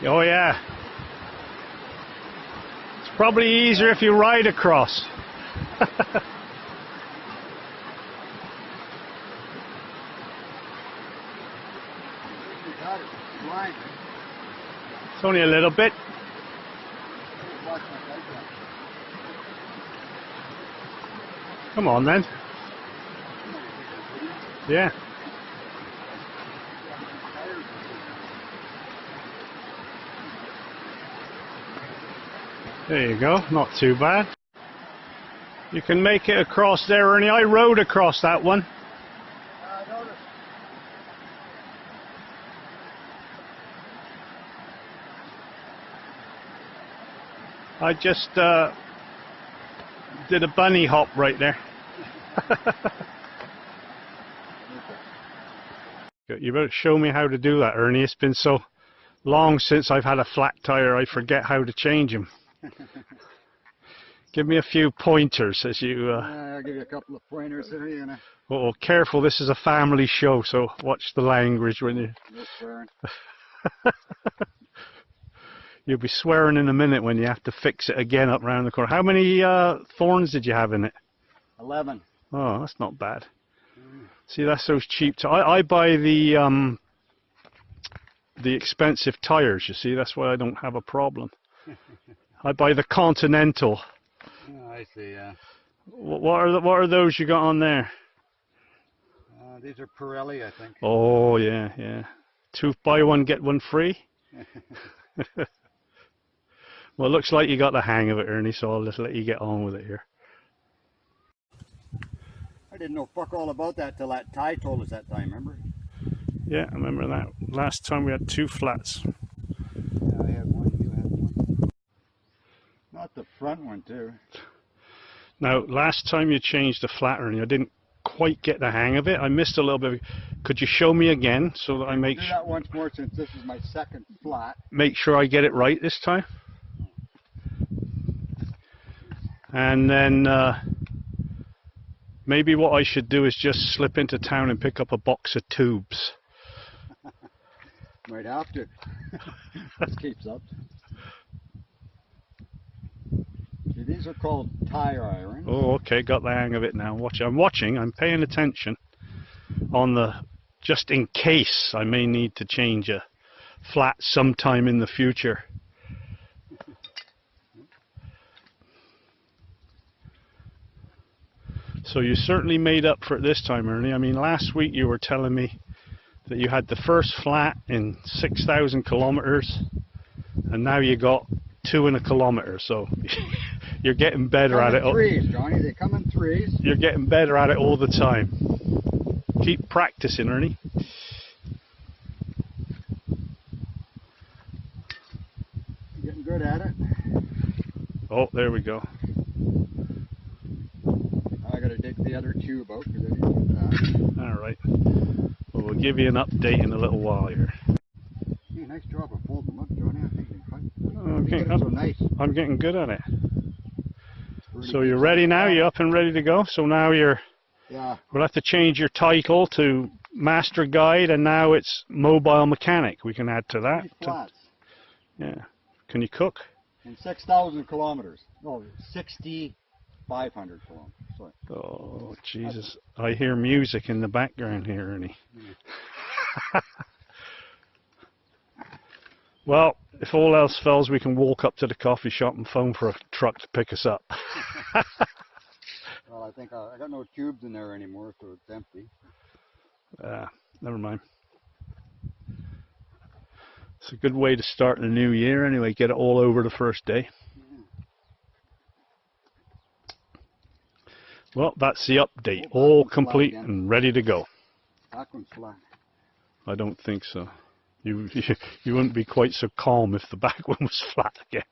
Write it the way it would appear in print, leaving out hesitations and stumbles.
Oh yeah. It's probably easier if you ride across. It's only a little bit. Come on then. Yeah. There you go, not too bad. You can make it across there, Ernie. I rode across that one. I just did a bunny hop right there. You better show me how to do that, Ernie. It's been so long since I've had a flat tire, I forget how to change them. Give me a few pointers as you... I'll give you a couple of pointers there, you know. Oh, careful, this is a family show, so watch the language when you... No swearing. You'll be swearing in a minute when you have to fix it again up round the corner. How many thorns did you have in it? 11. Oh, that's not bad. See, that's those cheap... I buy the expensive tires, you see. That's why I don't have a problem. I buy the Continental. Oh, I see, yeah. What are those you got on there? These are Pirelli, I think. Oh, yeah, yeah. Buy one, get one free? Well, it looks like you got the hang of it, Ernie, so I'll just let you get on with it here. I didn't know fuck all about that till that Ty told us that time, remember? Yeah, I remember that. Last time we had 2 flats. Yeah, I had one, you had one. Not the front one, too. Now, last time you changed the flat, Ernie, I didn't quite get the hang of it. I missed a little bit. Could you show me again so that I make do that once more since this is my second flat. Make sure I get it right this time. And then maybe what I should do is just slip into town and pick up a box of tubes. Might have to. This keeps up. See, these are called tire irons. Oh, okay, got the hang of it now. I'm watching, I'm paying attention on the, just in case I may need to change a flat sometime in the future. So you certainly made up for it this time, Ernie. I mean, last week you were telling me that you had the first flat in 6,000 kilometers, and now you got 2 kilometers. So you're getting better at it. Threes, Johnny. They come in threes. You're getting better at it all the time. Keep practicing, Ernie. You're getting good at it. Oh, there we go. I gotta dig the other tube out because I didn't get that. All right. Well, we'll give you an update in a little while here. Yeah, nice job of folding them up, Johnny. I think Okay, so nice. I'm getting good at it. So you're ready now? You're up and ready to go? So now you're... Yeah. We'll have to change your title to Master Guide, and now it's Mobile Mechanic. We can add to that. 3 flats. Yeah. Can you cook? In 6,000 kilometers. No, 6,500 kilometers. Sorry. Oh, Jesus. I hear music in the background here, Ernie. Yeah. Well, if all else fails, we can walk up to the coffee shop and phone for a truck to pick us up. Well, I think I got no tubes in there anymore, so it's empty. Never mind. It's a good way to start the new year anyway, get it all over the first day. Well, that's the update, all complete and ready to go. Back one's flat. I don't think so. You wouldn't be quite so calm if the back one was flat again.